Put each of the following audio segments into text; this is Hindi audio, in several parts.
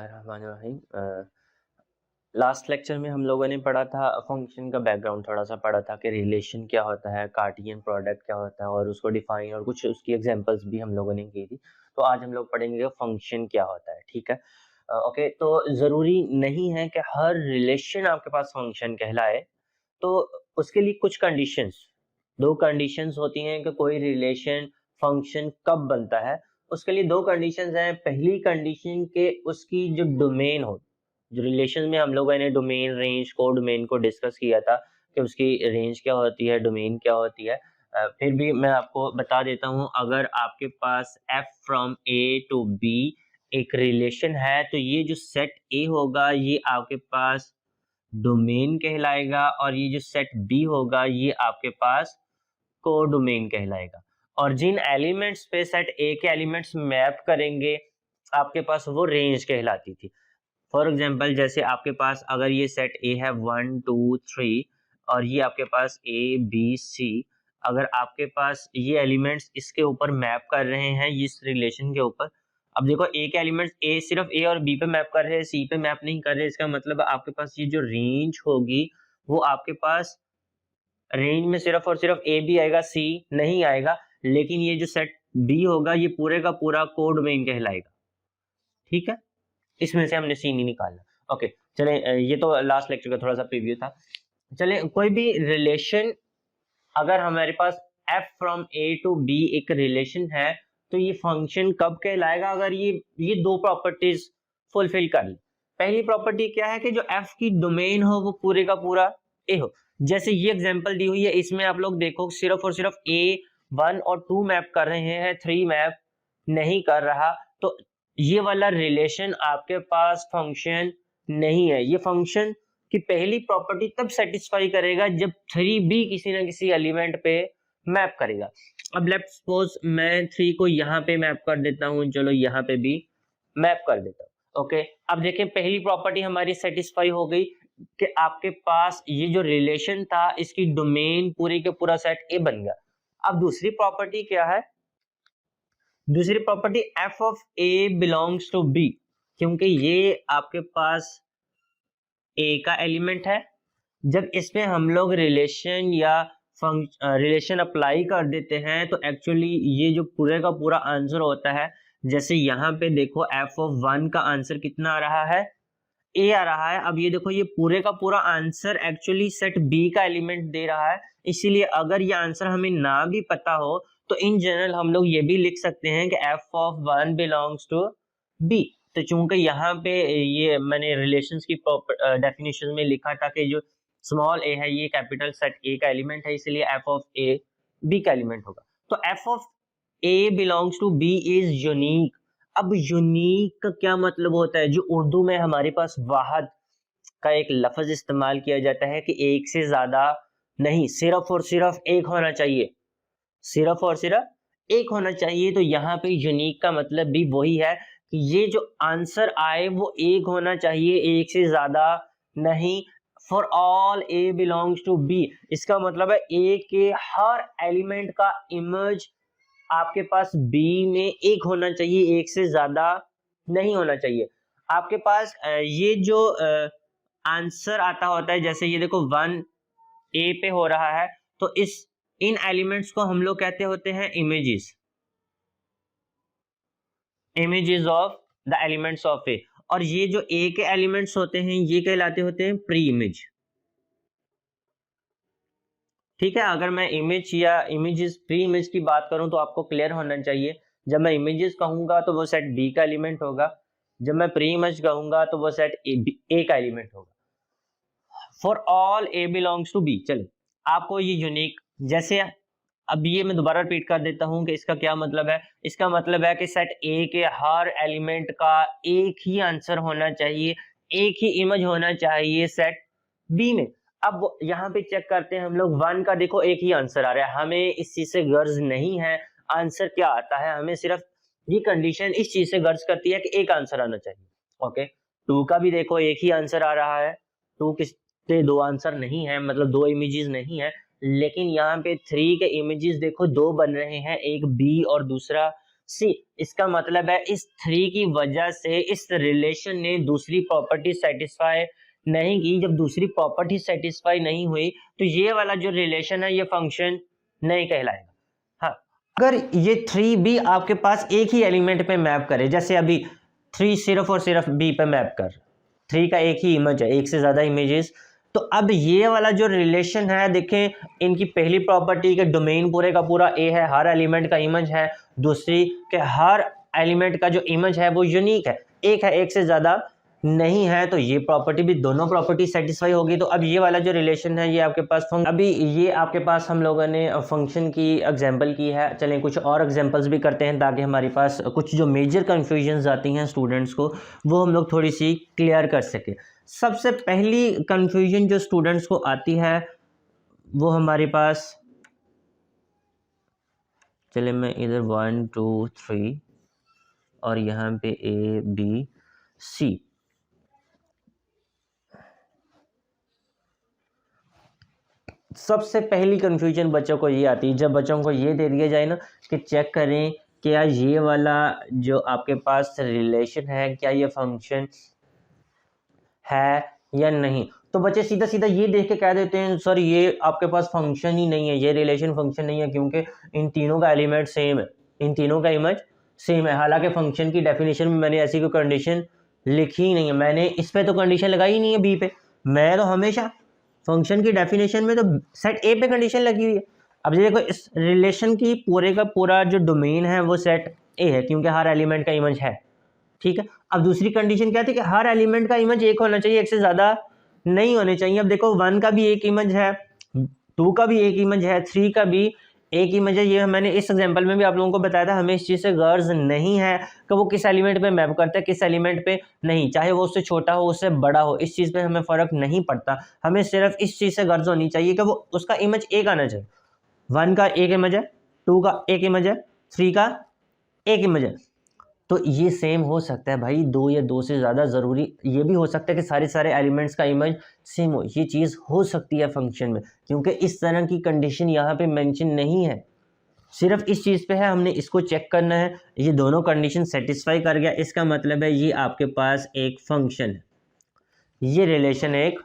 बिस्मिल्लाहिर्रहमानिर्रहीम। लास्ट लेक्चर में हम लोगों ने पढ़ा था फंक्शन का बैकग्राउंड, थोड़ा सा पढ़ा था कि रिलेशन क्या होता है, कार्टियन प्रोडक्ट क्या होता है और उसको डिफाइन और कुछ उसकी एग्जांपल्स भी हम लोगों ने की थी। तो आज हम लोग पढ़ेंगे फंक्शन क्या होता है। ठीक है, ओके। तो ज़रूरी नहीं है कि हर रिलेशन आपके पास फंक्शन कहलाए। तो उसके लिए कुछ कंडीशंस, दो कंडीशंस होती हैं कि कोई रिलेशन फंक्शन कब बनता है। उसके लिए दो कंडीशंस हैं। पहली कंडीशन के उसकी जो डोमेन हो, जो रिलेशन में हम लोगों ने डोमेन, रेंज को डोमेन को डिस्कस किया था कि उसकी रेंज क्या होती है, डोमेन क्या होती है। फिर भी मैं आपको बता देता हूँ, अगर आपके पास f from a to b एक रिलेशन है तो ये जो सेट a होगा ये आपके पास डोमेन कहलाएगा और ये जो सेट बी होगा ये आपके पास कोडोमेन कहलाएगा। और जिन एलिमेंट्स पे सेट ए के एलिमेंट्स मैप करेंगे आपके पास वो रेंज कहलाती थी। फॉर एग्जांपल, जैसे आपके पास अगर ये सेट ए है 1 2 3 और ये आपके पास ए बी सी, अगर आपके पास ये एलिमेंट्स इसके ऊपर मैप कर रहे हैं इस रिलेशन के ऊपर। अब देखो, ए के एलिमेंट्स ए सिर्फ ए और बी पे मैप कर रहे हैं, सी पे मैप नहीं कर रहे। इसका मतलब आपके पास ये जो रेंज होगी वो आपके पास रेंज में सिर्फ और सिर्फ ए बी आएगा, सी नहीं आएगा। लेकिन ये जो सेट बी होगा ये पूरे का पूरा कोडोमेन कहलाएगा। ठीक है, इसमें से हमने सी नहीं निकालना। ओके, चले, ये तो लास्ट लेक्चर का थोड़ा सा प्रीव्यू था। चले, कोई भी रिलेशन अगर हमारे पास f from a to b एक रिलेशन है तो ये फंक्शन कब कहलाएगा, अगर ये दो प्रॉपर्टीज फुलफिल कर ले। पहली प्रॉपर्टी क्या है कि जो f की डोमेन हो वो पूरे का पूरा a हो। जैसे ये एग्जांपल दी हुई है, इसमें आप लोग देखो सिर्फ और सिर्फ a 1 और 2 मैप कर रहे हैं, 3 मैप नहीं कर रहा। तो ये वाला रिलेशन आपके पास फंक्शन नहीं है। ये फंक्शन कि पहली प्रॉपर्टी तब सेटिस्फाई करेगा जब 3b किसी ना किसी एलिमेंट पे मैप करेगा। अब लेट्स सपोज मैं 3 को यहाँ पे मैप कर देता हूँ, चलो यहाँ पे भी मैप कर देता हूँ। ओके, अब देखें पहली प्रॉपर्टी हमारी सेटिस्फाई हो गई कि आपके पास ये जो रिलेशन था इसकी डोमेन पूरी के पूरा सेट ए बन गया। अब दूसरी प्रॉपर्टी क्या है? दूसरी property f of a belongs to b, क्योंकि ये आपके पास a का एलिमेंट है। जब इसमें हम लोग रिलेशन या रिलेशन अप्लाई कर देते हैं तो एक्चुअली ये जो पूरे का पूरा आंसर होता है, जैसे यहाँ पे देखो f ऑफ 1 का आंसर कितना आ रहा है, a आ रहा है। अब ये देखो ये पूरे का पूरा आंसर एक्चुअली सेट b का एलिमेंट दे रहा है। इसीलिए अगर ये आंसर हमें ना भी पता हो तो इन जनरल हम लोग ये भी लिख सकते हैं कि f of 1 belongs to b। तो चूंकि यहाँ पे ये मैंने रिलेशंस की डेफिनेशन में लिखा था कि जो स्मॉल a है ये कैपिटल सेट a का एलिमेंट है, इसलिए f ऑफ a b का एलिमेंट होगा। तो f of a belongs to b is unique. अब यूनिक का क्या मतलब होता है? जो उर्दू में हमारे पास वाहद का एक लफ्ज इस्तेमाल किया जाता है कि एक से ज्यादा नहीं, सिर्फ और सिर्फ एक होना चाहिए, सिर्फ और सिर्फ एक होना चाहिए। तो यहाँ पे यूनिक का मतलब भी वही है कि ये जो आंसर आए वो एक होना चाहिए, एक से ज्यादा नहीं। For all a belongs to b, इसका मतलब है a के हर एलिमेंट का इमेज आपके पास b में एक होना चाहिए, एक से ज्यादा नहीं होना चाहिए। आपके पास ये जो आंसर आता होता है, जैसे ये देखो 1 a पे हो रहा है तो इन एलिमेंट्स को हम लोग कहते होते हैं images, images of the elements of a. और ये जो ए के एलिमेंट्स होते हैं ये कहलाते होते हैं प्री इमेज। ठीक है, अगर मैं इमेज या इमेजेस प्री इमेज की बात करूं तो आपको क्लियर होना चाहिए, जब मैं इमेजेस कहूंगा तो वो सेट बी का एलिमेंट होगा, जब मैं प्री इमेज कहूंगा तो वो सेट ए का एलिमेंट होगा। For all A belongs to B. चलिए, आपको ये यूनिक, जैसे अब ये मैं दोबारा रिपीट कर देता हूं कि इसका क्या मतलब है। इसका मतलब है कि सेट ए के हर एलिमेंट का एक ही आंसर होना चाहिए, एक ही इमेज होना चाहिए सेट बी में। अब यहाँ पे चेक करते हैं हम लोग, 1 का देखो एक ही आंसर आ रहा है, हमें इस चीज से गर्ज नहीं है आंसर क्या आता है, हमें सिर्फ ये कंडीशन इस चीज से गर्ज करती है कि एक आंसर आना चाहिए। ओके, 2 का भी देखो एक ही आंसर आ रहा है, 2 किसके दो आंसर नहीं है, मतलब दो इमेजेस नहीं है। लेकिन यहाँ पे 3 के इमेजेस देखो दो बन रहे हैं, एक बी और दूसरा सी इसका मतलब है इस 3 की वजह से इस रिलेशन ने दूसरी प्रॉपर्टी सेटिस्फाई नहीं की। जब दूसरी प्रॉपर्टी सेटिस्फाई नहीं हुई तो ये वाला जो रिलेशन है ये फंक्शन नहीं कहलाएगा। हाँ, अगर ये 3 भी आपके पास एक ही एलिमेंट पे मैप करे, जैसे अभी 3 सिर्फ और सिर्फ बी पे मैप कर, 3 का एक ही इमेज है, एक से ज्यादा इमेजेस, तो अब ये वाला जो रिलेशन है देखें, इनकी पहली प्रॉपर्टी के डोमेन पूरे का पूरा ए है, हर एलिमेंट का इमेज है, दूसरी के हर एलिमेंट का जो इमेज है वो यूनिक है, एक है, एक से ज्यादा नहीं है, तो ये प्रॉपर्टी भी दोनों प्रॉपर्टी सेटिस्फाई होगी। तो अब ये वाला जो रिलेशन है ये आपके पास अभी ये आपके पास हम लोगों ने फंक्शन की एग्जांपल की है। चलें कुछ और एग्जांपल्स भी करते हैं ताकि हमारे पास कुछ जो मेजर कन्फ्यूजन्स आती हैं स्टूडेंट्स को वो हम लोग थोड़ी सी क्लियर कर सके। सबसे पहली कन्फ्यूजन जो स्टूडेंट्स को आती है वो हमारे पास, चले मैं इधर 1 2 3 और यहाँ पे ए बी सी, सबसे पहली कंफ्यूजन बच्चों को ये आती है जब बच्चों को ये दे दिया जाए ना कि चेक करें क्या ये वाला जो आपके पास रिलेशन है क्या ये फंक्शन है या नहीं, तो बच्चे सीधा सीधा ये देख के कह देते हैं सर ये आपके पास फंक्शन ही नहीं है, ये रिलेशन फंक्शन नहीं है क्योंकि इन तीनों का एलिमेंट सेम है, इन तीनों का इमेज सेम है। हालांकि फंक्शन की डेफिनेशन में मैंने ऐसी कोई कंडीशन लिखी ही नहीं है, मैंने इस पे तो कंडीशन लगाई ही नहीं है बी पे, मैं तो हमेशा फंक्शन की डेफिनेशन में तो सेट ए पे कंडीशन लगी हुई है। अब देखो इस रिलेशन की पूरे का पूरा जो डोमेन है वो सेट ए है क्योंकि हर एलिमेंट का इमेज है, ठीक है। अब दूसरी कंडीशन क्या थी कि हर एलिमेंट का इमेज एक होना चाहिए, एक से ज्यादा नहीं होने चाहिए। अब देखो 1 का भी एक इमेज है, 2 का भी एक इमेज है, 3 का भी एक इमेज है। ये मैंने इस एग्जांपल में भी आप लोगों को बताया था, हमें इस चीज से गर्ज नहीं है कि वो किस एलिमेंट पे मैप करता है किस एलिमेंट पे नहीं, चाहे वो उससे छोटा हो उससे बड़ा हो, इस चीज पे हमें फर्क नहीं पड़ता। हमें सिर्फ इस चीज से गर्ज होनी चाहिए कि वो उसका इमेज एक आना चाहिए। 1 का एक इमेज है, 2 का एक इमेज है, 3 का एक इमेज है। तो ये सेम हो सकता है भाई, 2 या 2 से ज़्यादा, ज़रूरी ये भी हो सकता है कि सारे सारे एलिमेंट्स का इमेज सेम हो, ये चीज़ हो सकती है फंक्शन में, क्योंकि इस तरह की कंडीशन यहाँ पे मेंशन नहीं है, सिर्फ इस चीज़ पे है, हमने इसको चेक करना है। ये दोनों कंडीशन सेटिस्फाई कर गया, इसका मतलब है ये आपके पास एक फंक्शन है, ये रिलेशन एक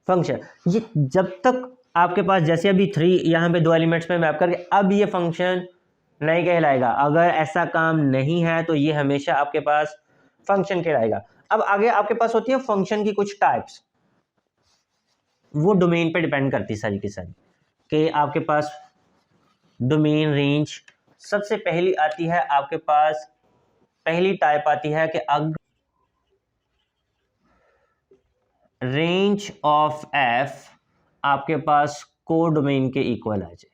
फंक्शन। ये जब तक आपके पास, जैसे अभी 3 यहाँ पे 2 एलिमेंट्स में मैप करके, अब ये फंक्शन नहीं कहलाएगा। अगर ऐसा काम नहीं है तो ये हमेशा आपके पास फंक्शन कहलाएगा। अब आगे आपके पास होती है फंक्शन की कुछ टाइप्स, वो डोमेन पे डिपेंड करती सारी की सारी, कि आपके पास डोमेन रेंज सबसे पहली आती है आपके पास, पहली टाइप आती है कि अगर रेंज ऑफ एफ आपके पास को डोमेन के इक्वल आ जाए।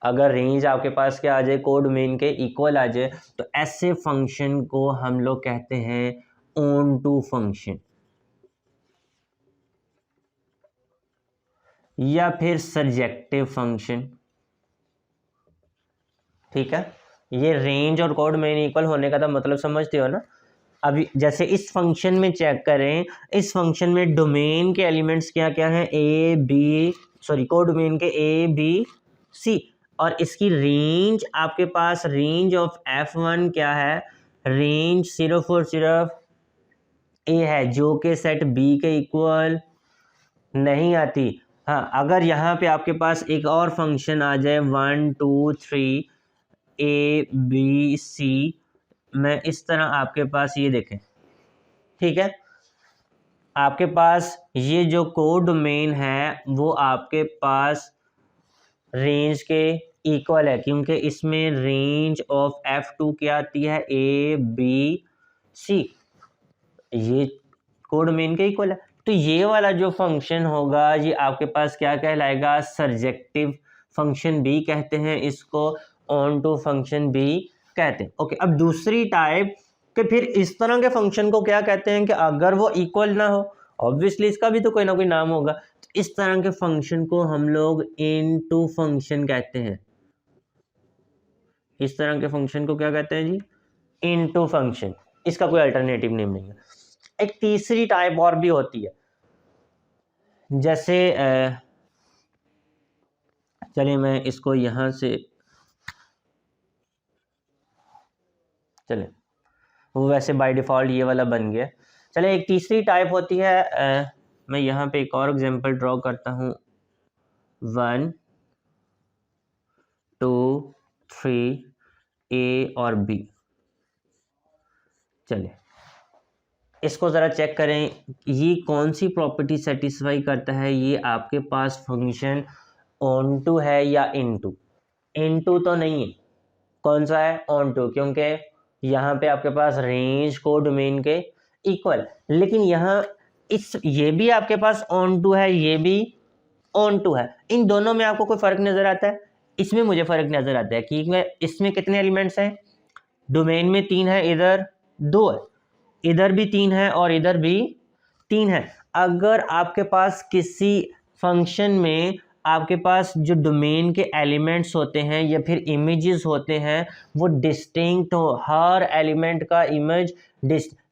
अगर रेंज आपके पास क्या आ जाए, को डोमेन के इक्वल आ जाए, तो ऐसे फंक्शन को हम लोग कहते हैं ऑन टू फंक्शन या फिर सर्जेक्टिव फंक्शन, ठीक है। ये रेंज और को डोमेन इक्वल होने का तो मतलब समझते हो ना। अभी जैसे इस फंक्शन में चेक करें, इस फंक्शन में डोमेन के एलिमेंट्स क्या क्या हैं, ए बी, सॉरी को डोमेन के ए बी सी, और इसकी रेंज आपके पास, रेंज ऑफ F1 क्या है, रेंज सिर्फ और सिर्फ ए है जो कि सेट बी के इक्वल नहीं आती। हाँ, अगर यहाँ पे आपके पास एक और फंक्शन आ जाए 1 2 3 ए बी सी, मैं इस तरह आपके पास ये देखें, ठीक है, आपके पास ये जो कोड डोमेन है वो आपके पास रेंज के इक्वल है क्योंकि इसमें रेंज ऑफ F2 क्या आती है, ए बी सी, ये कोड डोमेन के इक्वल है। तो ये वाला जो फंक्शन होगा ये आपके पास क्या कहलाएगा, सर्जेक्टिव फंक्शन भी कहते हैं इसको, ऑन टू फंक्शन भी कहते हैं। ओके, अब दूसरी टाइप कि फिर इस तरह के फंक्शन को क्या कहते हैं कि अगर वो इक्वल ना हो, ऑब्वियसली इसका भी तो कोई ना कोई नाम होगा, तो इस तरह के फंक्शन को हम लोग इनटू फंक्शन कहते हैं। इस तरह के फंक्शन को क्या कहते हैं जी, इनटू फंक्शन, इसका कोई अल्टरनेटिव नेम नहीं है। एक तीसरी टाइप और भी होती है, जैसे चलिए मैं इसको यहाँ से चले, वो वैसे बाय डिफ़ॉल्ट ये वाला बन गया। चले, एक तीसरी टाइप होती है, मैं यहाँ पे एक और एग्जांपल ड्रॉ करता हूँ, 1 2 3 ए और बी। चले, इसको ज़रा चेक करें, ये कौन सी प्रॉपर्टी सेटिस्फाई करता है। ये आपके पास फंक्शन ऑन टू है या इन टू? इन टू तो नहीं है, कौन सा है? ऑन टू, क्योंकि यहाँ पे आपके पास रेंज को डोमेन के इक्वल, लेकिन यहाँ ये भी आपके पास ऑन टू है, ये भी ऑन टू है। इन दोनों में आपको कोई फ़र्क नज़र आता है? इसमें मुझे फ़र्क नज़र आता है कि इसमें कितने एलिमेंट्स हैं? डोमेन में 3 है, इधर 2 है, इधर भी 3 है और इधर भी 3 है। अगर आपके पास किसी फंक्शन में आपके पास जो डोमेन के एलिमेंट्स होते हैं या फिर इमेजेस होते हैं वो डिस्टिंक्ट हो, हर एलिमेंट का इमेज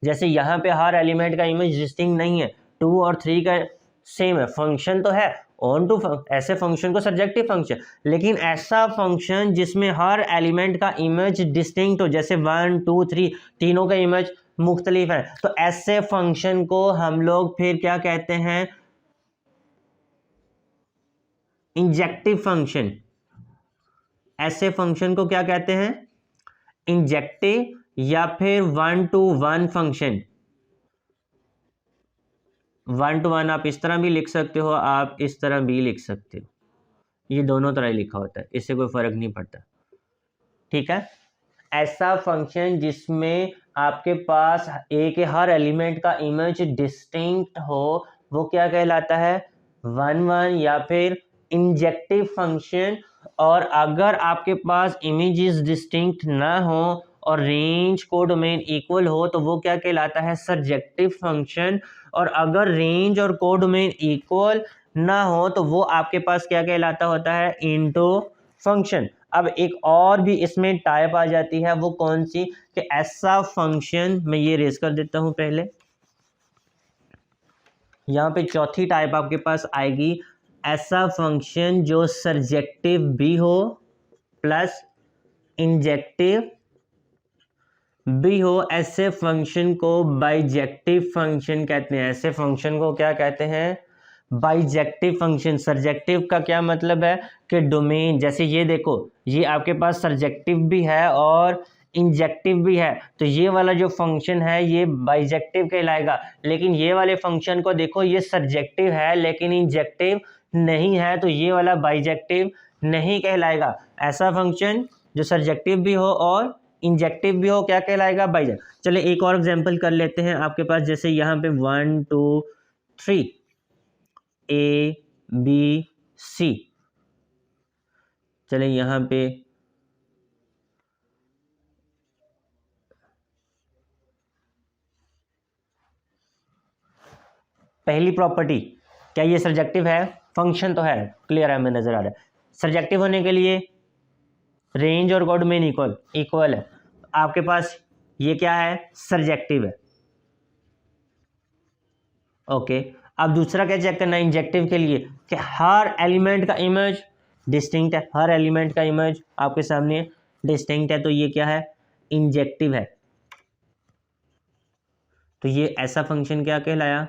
जैसे यहाँ पे हर एलिमेंट का इमेज डिस्टिंक्ट नहीं है, 2 और 3 का सेम है, फंक्शन तो है ऑन टू, ऐसे फंक्शन को सब्जेक्टिव फंक्शन, लेकिन ऐसा फंक्शन जिसमें हर एलिमेंट का इमेज डिस्टिंक्ट हो, जैसे 1 2 3 तीनों का इमेज मुख्तलिफ है, तो ऐसे फंक्शन को हम लोग फिर क्या कहते हैं? Injective function. ऐसे फंक्शन को क्या कहते हैं? इंजेक्टिव, या फिर 1 to 1 फंक्शन। 1 to 1 आप इस तरह भी लिख सकते हो, आप इस तरह भी लिख सकते हो, ये दोनों तरह लिखा होता है, इससे कोई फर्क नहीं पड़ता, ठीक है। ऐसा फंक्शन जिसमें आपके पास ए के हर एलिमेंट का इमेज डिस्टिंक्ट हो, वो क्या कहलाता है? 1 1, या फिर इंजेक्टिव फंक्शन। और अगर आपके पास इमेजेस डिस्टिंक्ट ना हो और रेंज को डोमेन इक्वल हो तो वो क्या कहलाता है? Surjective function. और अगर रेंज और को डोमेन इक्वल ना हो तो वो आपके पास क्या कहलाता होता है? Into function. अब एक और भी इसमें टाइप आ जाती है, वो कौन सी? कि ऐसा फंक्शन, मैं ये रेज कर देता हूं पहले, यहाँ पे चौथी टाइप आपके पास आएगी, ऐसा फंक्शन जो सर्जेक्टिव भी हो प्लस इंजेक्टिव भी हो। ऐसे फंक्शन को बाइजेक्टिव फंक्शन कहते हैं। ऐसे फंक्शन को क्या कहते हैं? Bijective function. सर्जेक्टिव का क्या मतलब है? कि डोमेन, जैसे ये देखो, ये आपके पास सर्जेक्टिव भी है और इंजेक्टिव भी है, तो ये वाला जो फंक्शन है ये बाइजेक्टिव कहलाएगा। लेकिन ये वाले फंक्शन को देखो, ये सर्जेक्टिव है लेकिन इंजेक्टिव नहीं है, तो ये वाला बाइजेक्टिव नहीं कहलाएगा। ऐसा फंक्शन जो सर्जेक्टिव भी हो और इंजेक्टिव भी हो क्या कहलाएगा? बाइजेक्टिव। चले एक और एग्जांपल कर लेते हैं आपके पास, जैसे यहाँ पे 1 2 3 ए बी सी। चले यहाँ पे पहली प्रॉपर्टी, क्या ये सर्जेक्टिव है? फंक्शन तो है, क्लियर है, हमें नजर आ रहा है। सर्जेक्टिव होने के लिए रेंज और को डोमेन इक्वल है, आपके पास ये क्या है? सर्जेक्टिव है। ओके, अब दूसरा क्या चेक करना है इंजेक्टिव के लिए? कि हर एलिमेंट का इमेज डिस्टिंक्ट है, हर एलिमेंट का इमेज आपके सामने डिस्टिंक्ट है, तो ये क्या है? इंजेक्टिव है। तो ये ऐसा फंक्शन क्या कहलाया?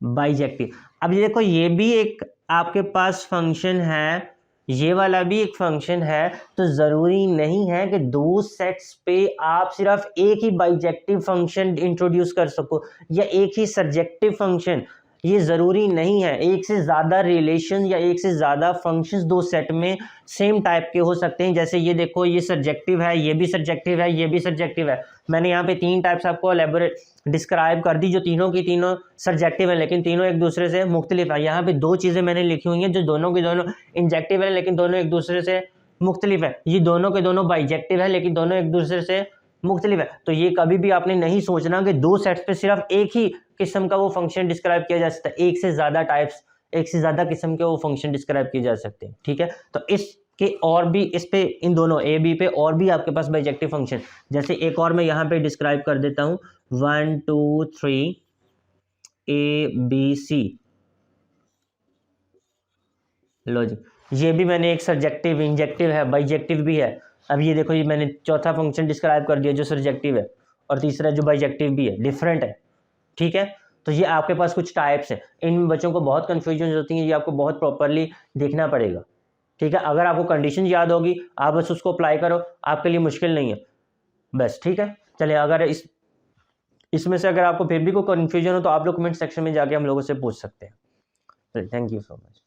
बाइजेक्टिव। अब ये देखो, ये भी एक आपके पास फंक्शन है, ये वाला भी एक फंक्शन है, तो ज़रूरी नहीं है कि दो सेट्स पे आप सिर्फ एक ही बाइजेक्टिव फंक्शन इंट्रोड्यूस कर सको या एक ही सर्जेक्टिव फंक्शन, ये ज़रूरी नहीं है। एक से ज़्यादा रिलेशन या एक से ज़्यादा फंक्शंस दो सेट में सेम टाइप के हो सकते हैं। जैसे ये देखो, ये सर्जेक्टिव है, ये भी सर्जेक्टिव है, ये भी सर्जेक्टिव है। मैंने यहाँ पे 3 टाइप्स आपको एलेबोरेट डिस्क्राइब कर दी, जो तीनों की तीनों सर्जेक्टिव है लेकिन तीनों एक दूसरे से मुख्तलिफ है। यहाँ पे 2 चीज़ें मैंने लिखी हुई हैं जो दोनों की दोनों इंजेक्टिव है लेकिन दोनों एक दूसरे से मुख्तलिफ है। ये दोनों के दोनों बाइजेक्टिव है लेकिन दोनों एक दूसरे से मुख्तलिफ है। तो ये कभी भी आपने नहीं सोचना कि दो सेट्स पे सिर्फ एक ही किस्म का वो फंक्शन डिस्क्राइब किया जा सकता है। एक से ज़्यादा टाइप्स, एक से ज़्यादा किस्म के वो फंक्शन डिस्क्राइब किए जा सकते हैं, ठीक है। तो इसके और भी, इस पे, इन दोनों ए बी पे और भी आपके पास बाइजेक्टिव फंक्शन, जैसे एक और मैं यहाँ पे डिस्क्राइब कर देता हूँ, 1 2 3 ए बी सी। लो जी, ये भी मैंने एक सर्जेक्टिव, इंजेक्टिव है, बाइजेक्टिव भी है। अब ये देखो, ये मैंने चौथा फंक्शन डिस्क्राइब कर दिया जो सब्जेक्टिव है, और तीसरा जो बाइजेक्टिव भी है, डिफरेंट है, ठीक है। तो ये आपके पास कुछ टाइप्स हैं, इन बच्चों को बहुत कन्फ्यूजन होती है, ये आपको बहुत प्रॉपरली देखना पड़ेगा, ठीक है। अगर आपको कंडीशन याद होगी, आप बस उसको अप्लाई करो, आपके लिए मुश्किल नहीं है बस, ठीक है। चलिए, अगर इसमें से अगर आपको फिर भी कोई कन्फ्यूजन हो तो आप लोग कमेंट सेक्शन में जाके हम लोगों से पूछ सकते हैं। Thank you so much.